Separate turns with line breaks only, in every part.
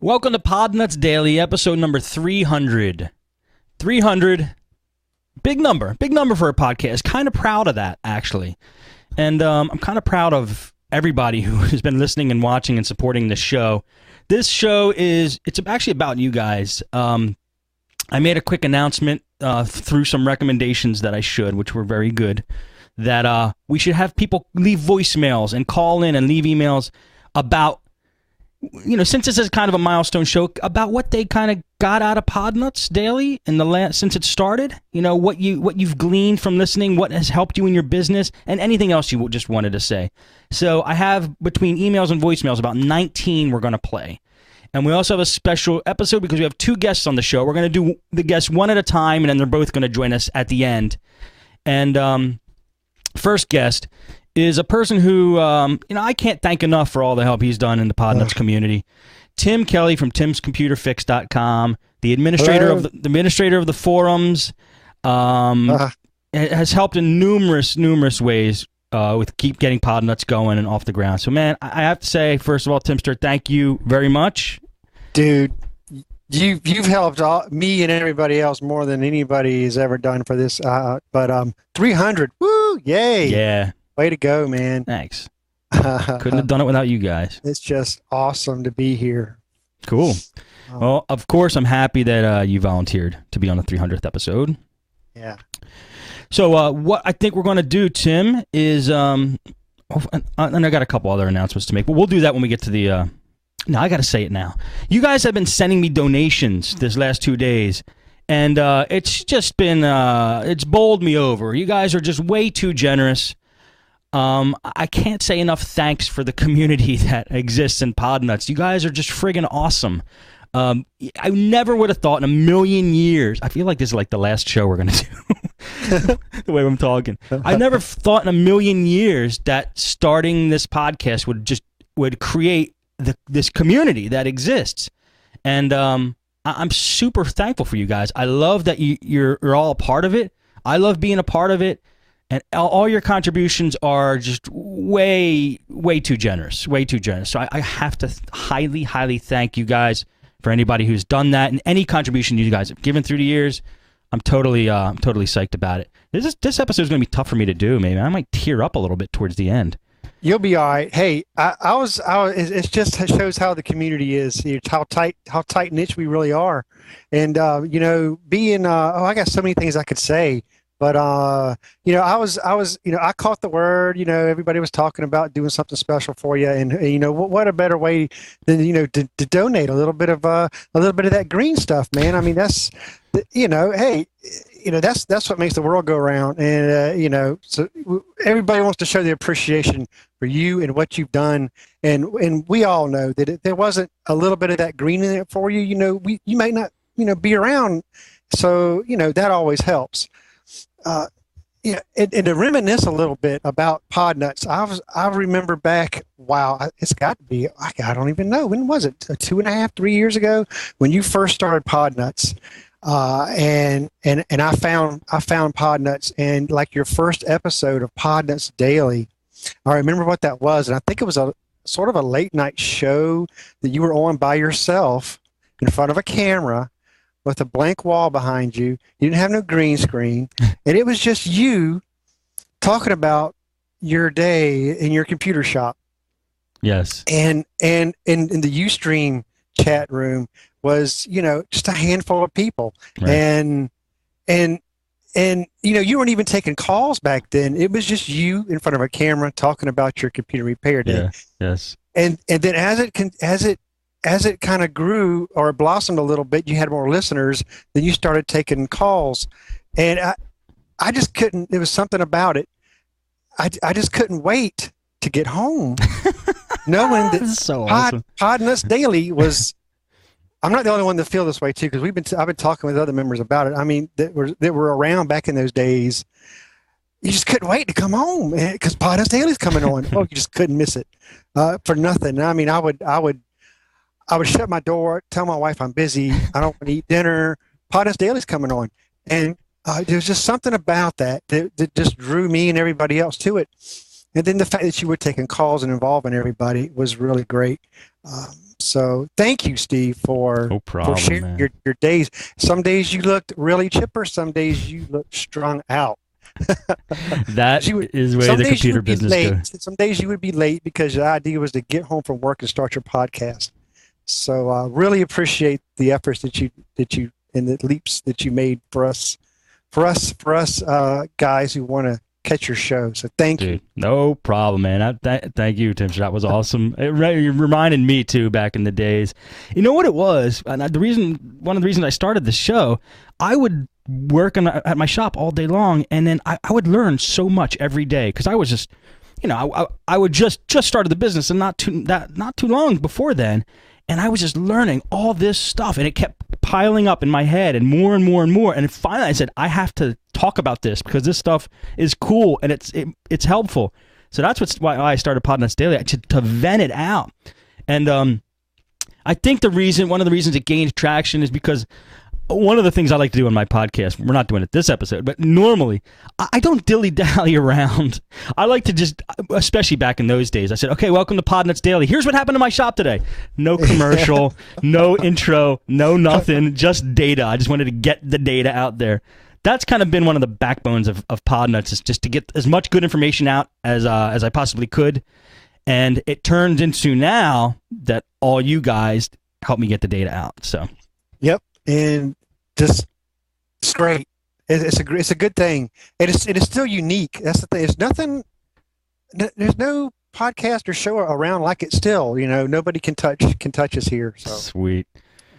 Welcome to Podnutz Daily, episode number 300. 300, big number for a podcast. Kind of proud of that, actually. And I'm kind of proud of everybody who has been listening and watching and supporting this show. This show it's actually about you guys. I made a quick announcement through some recommendations that I should, which were very good, that we should have people leave voicemails and call in and leave emails about, since this is kind of a milestone show, about what they kind of got out of Podnutz Daily in the since it started. What you've gleaned from listening, what has helped you in your business, and anything else you just wanted to say. So I have, between emails and voicemails, about 19 we're going to play. And we also have a special episode because we have two guests on the show. We're going to do the guests one at a time, and then they're both going to join us at the end. And first guest is a person who, I can't thank enough for all the help he's done in the Podnutz community. Tim Kelly from timscomputerfix.com, the administrator of the forums, has helped in numerous ways with keep getting Podnutz going and off the ground. So, man, I have to say, first of all, Timster, thank you very much.
Dude, you've helped me and everybody else more than anybody has ever done for this. But 300, woo, yay!
Yeah.
Way to go, man.
Thanks. Couldn't have done it without you guys.
It's just awesome to be here.
Cool. Well, of course, I'm happy that you volunteered to be on the 300th episode.
Yeah.
So what I think we're going to do, Tim, is, and I got a couple other announcements to make, but we'll do that when we get to the, no, I got to say it now. You guys have been sending me donations this last 2 days. And it's just been, it's bowled me over. You guys are just way too generous. I can't say enough thanks for the community that exists in Podnutz. You guys are just friggin' awesome. I never would have thought in a million years. I feel like this is like the last show we're going to do, the way I'm talking. I never thought in a million years that starting this podcast would create this community that exists. And I'm super thankful for you guys. I love that you're all a part of it. I love being a part of it. And all your contributions are just way too generous, way too generous. So I have to highly thank you guys for anybody who's done that, and any contribution you guys have given through the years. I'm totally psyched about it. This episode is going to be tough for me to do. Maybe I might tear up a little bit towards the end.
You'll be all right. Hey, it just shows how the community is, how tight knit we really are, and being I got so many things I could say. But I caught the word. Everybody was talking about doing something special for you, and what a better way than to donate a little bit of that green stuff, man. I mean, that's hey, that's what makes the world go around, and so everybody wants to show the appreciation for you and what you've done, and we all know that if there wasn't a little bit of that green in it for you, you might not be around, so that always helps. And to reminisce a little bit about Podnutz, I remember back, wow, it's got to be, I don't even know, when was it? 2.5, 3 years ago, when you first started Podnutz, and I found Podnutz, and like your first episode of Podnutz Daily, I remember what that was, and I think it was a sort of a late night show that you were on by yourself in front of a camera, with a blank wall behind you. You didn't have no green screen. And it was just you talking about your day in your computer shop.
Yes.
And in the Ustream chat room was, just a handful of people. Right. And you weren't even taking calls back then. It was just you in front of a camera talking about your computer repair day.
Yeah. Yes.
And then as it kind of grew or blossomed a little bit, you had more listeners, then you started taking calls. And I just couldn't, there was something about it. I just couldn't wait to get home. Knowing that
so awesome.
Podnutz Daily was, I'm not the only one that feel this way too, because I've been talking with other members about it. I mean, that were around back in those days. You just couldn't wait to come home because Podnutz Daily's coming on. Oh, you just couldn't miss it for nothing. I mean, I would shut my door, tell my wife I'm busy, I don't want to eat dinner. Podnutz Daily's coming on. And there's just something about that just drew me and everybody else to it. And then the fact that you were taking calls and involving everybody was really great. So thank you, Steve,
No
for
problem,
sharing
man.
your days. Some days you looked really chipper. Some days you looked strung out.
That
You would,
is the way
some
the
days you
computer
would be
business
late.
goes.
Some days you would be late because the idea was to get home from work and start your podcast. So really appreciate the efforts that you and the leaps that you made for us guys who want to catch your show. So thank you.
Dude, no problem, man. Thank you, Tim. That was awesome. It reminded me too back in the days. You know what it was? And one of the reasons I started the show, I would work at my shop all day long, and then I would learn so much every day because I was just, I would just started the business and not too long before then, and I was just learning all this stuff, and it kept piling up in my head and more and more and more. And finally I said, I have to talk about this because this stuff is cool and it's helpful. So that's why I started Podnutz Daily, to vent it out. And I think one of the reasons it gained traction is because one of the things I like to do on my podcast, we're not doing it this episode, but normally I don't dilly-dally around. I like to just, especially back in those days, I said, okay, welcome to Podnutz Daily. Here's what happened to my shop today. No commercial, no intro, no nothing, just data. I just wanted to get the data out there. That's kind of been one of the backbones of Podnutz, is just to get as much good information out as I possibly could. And it turned into now that all you guys help me get the data out. So,
yep. And just, it's great. It's a good thing. It is still unique. That's the thing. There's no podcast or show around like it still. Nobody can touch us here. So
sweet.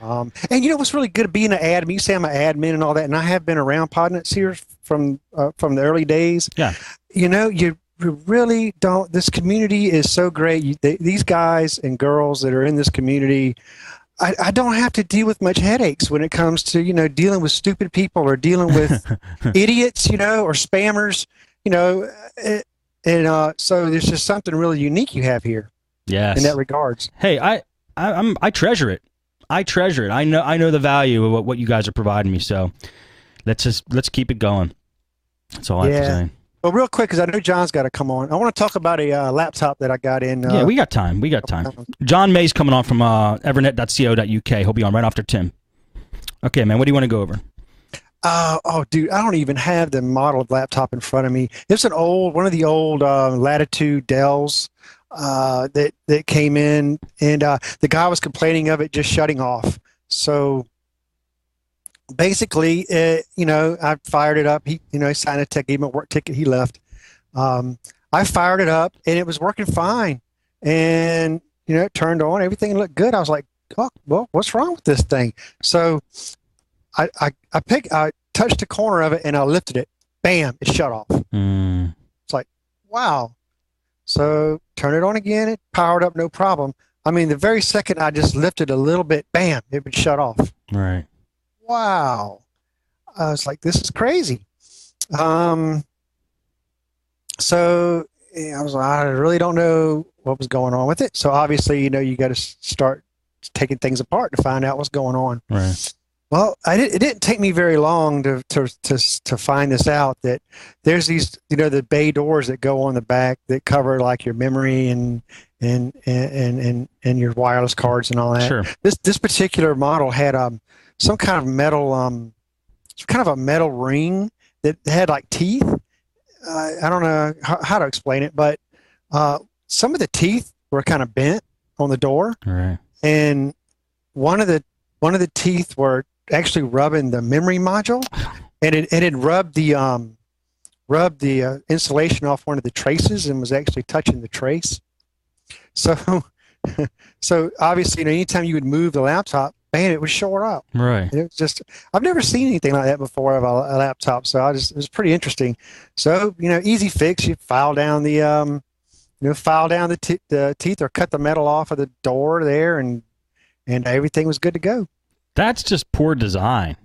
And what's really good at being an admin? You say I'm an admin and all that, and I have been around Podnutz here from the early days.
Yeah.
You really don't. This community is so great. These guys and girls that are in this community, I don't have to deal with much headaches when it comes to, dealing with stupid people or dealing with idiots, or spammers, so there's just something really unique you have here.
Yes.
In that regards.
Hey, I treasure it. I treasure it. I know the value of what you guys are providing me. So let's keep it going. That's all I have to say.
Well, real quick, because I know John's got to come on. I want to talk about a laptop that I got in.
Yeah, we got time. John May's coming on from evernet.co.uk. He'll be on right after Tim. Okay, man, what do you want to go over?
Dude, I don't even have the model laptop in front of me. It's one of the old Latitude Dells that came in, and the guy was complaining of it just shutting off. So basically, I fired it up. He signed a tech, gave him a work ticket. He left. I fired it up, and it was working fine. And it turned on. Everything looked good. I was like, "Oh, well, what's wrong with this thing?" So I touched the corner of it, and I lifted it. Bam! It shut off. It's like, wow. So turn it on again. It powered up, no problem. I mean, the very second I just lifted a little bit, bam! It would shut off.
Right.
Wow. I was like, this is crazy. So I really don't know what was going on with it. So obviously, you got to start taking things apart to find out what's going on.
Right.
Well, it didn't take me very long to find this out, that there's these, the bay doors that go on the back that cover like your memory and your wireless cards and all that.
Sure.
This particular model had some kind of a metal ring that had like teeth. I don't know how to explain it, but some of the teeth were kind of bent on the door,
right.
And one of the teeth were actually rubbing the memory module, and it rubbed the insulation off one of the traces and was actually touching the trace. So obviously, anytime you would move the laptop, man, it would short up.
Right.
It was just, I've never seen anything like that before of a laptop. So it was pretty interesting. So, easy fix. You file down the teeth or cut the metal off of the door there, and everything was good to go. That's
just poor design.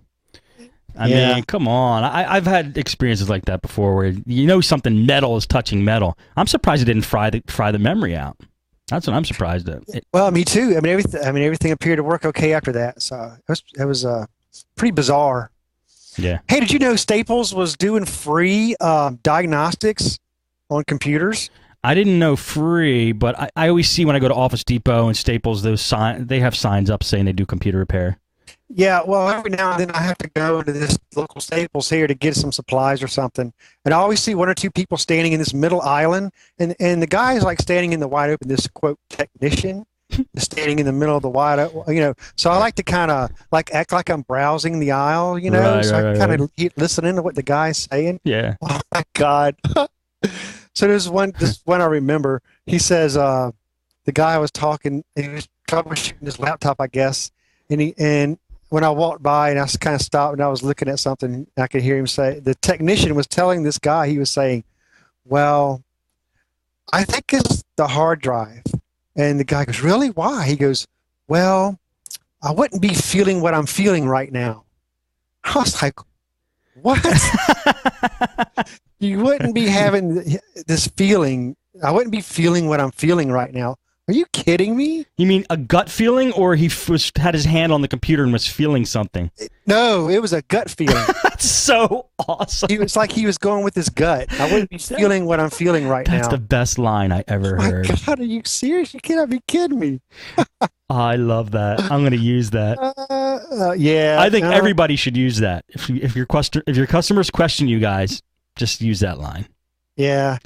I mean, come on. I've had experiences like that before where something metal is touching metal. I'm surprised it didn't fry the memory out. That's what I'm surprised at.
Well, me too. I mean, everything appeared to work okay after that. So it was pretty bizarre.
Yeah.
Hey, did you know Staples was doing free diagnostics on computers?
I didn't know free, but I always see when I go to Office Depot and Staples, they have signs up saying they do computer repair.
Yeah, well, every now and then I have to go to this local Staples here to get some supplies or something, and I always see one or two people standing in this middle island, and the guy's like standing in the wide open. This quote technician is standing in the middle of the wide open, you know. So I like to kind of like act like I'm browsing the aisle, you know, so I kind of listen to what the guy's saying.
Yeah.
Oh my God. So this one I remember. He says the guy was talking. He was troubleshooting his laptop, I guess, and when I walked by and I kind of stopped and I was looking at something, I could hear him say, the technician was telling this guy, he was saying, well, I think it's the hard drive. And the guy goes, really? Why? He goes, well, I wouldn't be feeling what I'm feeling right now. I was like, what? You wouldn't be having this feeling. I wouldn't be feeling what I'm feeling right now. Are you kidding me?
You mean a gut feeling, or he had his hand on the computer and was feeling something?
No, it was a gut feeling.
That's so awesome.
It's like he was going with his gut. I wouldn't be feeling what I'm feeling right now.
That's the best line I ever heard.
My God, are you serious? You cannot be kidding me.
I love that. I'm going to use that.
Yeah.
I think everybody should use that. If your customers question you guys, just use that line.
Yeah.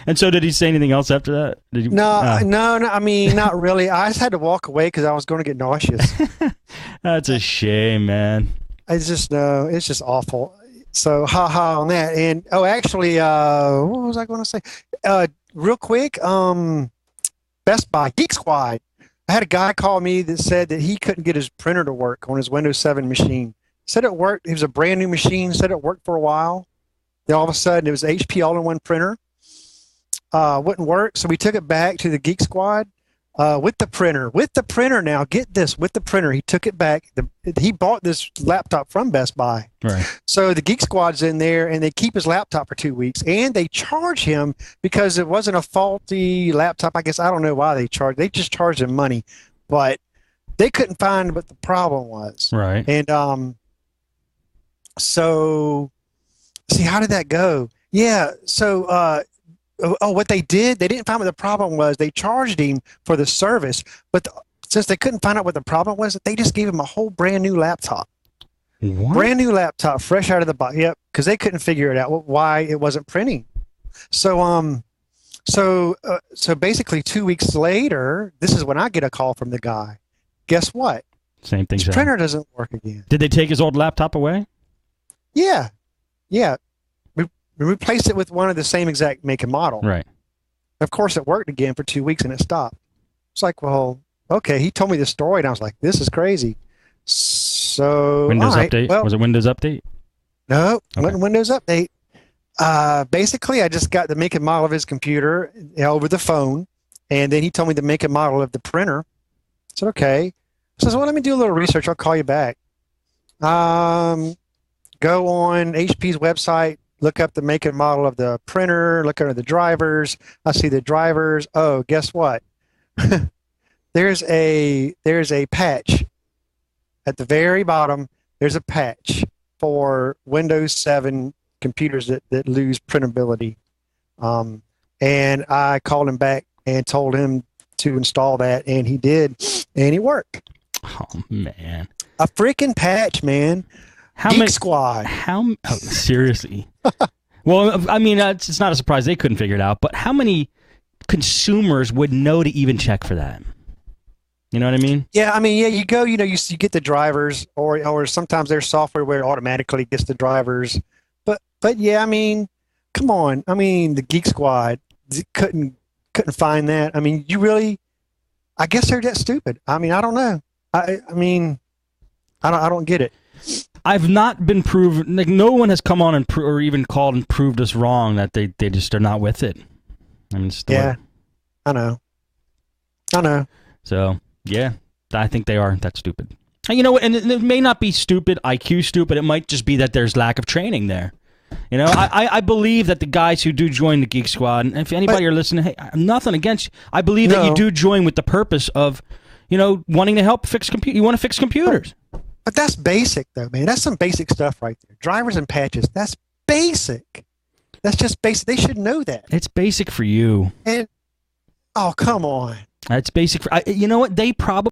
And so, did he say anything else after that? Did he,
no. I mean, not really. I just had to walk away because I was going to get nauseous.
That's a shame, man.
It's just awful. So, ha on that. And actually, what was I going to say? Real quick, Best Buy Geek Squad. I had a guy call me that said that he couldn't get his printer to work on his Windows 7 machine. Said it worked. It was a brand new machine. Said it worked for a while. Then all of a sudden, it was an HP all-in-one printer. Wouldn't work, so we took it back to the Geek Squad with the printer. With the printer now, get this, with the printer, he took it back. He bought this laptop from Best Buy.
Right.
So the Geek Squad's in there, and they keep his laptop for 2 weeks, and they charge him because it wasn't a faulty laptop. I guess I don't know why they charged. They just charged him money, but they couldn't find what the problem was.
Right.
And so, see, how did that go? Yeah. So. What they did, they didn't find what the problem was. They charged him for the service, but since they couldn't find out what the problem was, they just gave him a whole brand new laptop.
What?
Brand new laptop, fresh out of the box. Yep, because they couldn't figure it out why it wasn't printing. So basically 2 weeks later, this is when I get a call from the guy. Guess what?
Same thing.
His printer doesn't work again.
Did they take his old laptop away?
Yeah. We replaced it with one of the same exact make and model.
Right.
Of course, it worked again for 2 weeks and it stopped. It's like, well, okay. He told me the story and I was like, this is crazy. So
Windows
right,
Update?
Well,
was it Windows Update?
No,
Okay.
wasn't Windows Update. Basically, I just got the make and model of his computer over the phone, and then he told me the make and model of the printer. I said, okay. I says, well, let me do a little research. I'll call you back. Go on HP's website. Look up the make and model of the printer, look under the drivers. I see the drivers. Oh, guess what? There's a patch at the very bottom. There's a patch for Windows 7 computers that lose printability. And I called him back and told him to install that, and he did, and it worked.
Oh, man.
A freaking patch, man. Geek Squad.
Seriously? Well, I mean, it's not a surprise they couldn't figure it out, but how many consumers would know to even check for that? You know what I mean?
Yeah, I mean, yeah, you go, you get the drivers, or sometimes there's software where it automatically gets the drivers. But yeah, I mean, come on. I mean, the Geek Squad couldn't find that. I mean, I guess they're that stupid. I mean, I don't know. I mean, I don't get it.
I've not been proven, like, no one has come on or even called and proved us wrong that they just are not with it. I mean,
yeah, I know.
So, yeah, I think they are that stupid. And you know what? And it may not be stupid, IQ stupid. It might just be that there's lack of training there. You know, I believe that the guys who do join the Geek Squad, and if anybody are listening, hey, I'm nothing against you. I believe that you do join with the purpose of, wanting to help fix you want to fix computers.
But that's basic, though, man. That's some basic stuff right there. Drivers and patches. That's basic. That's just basic. They should know that.
It's basic for you.
And oh, come on.
That's basic. You know what? They probably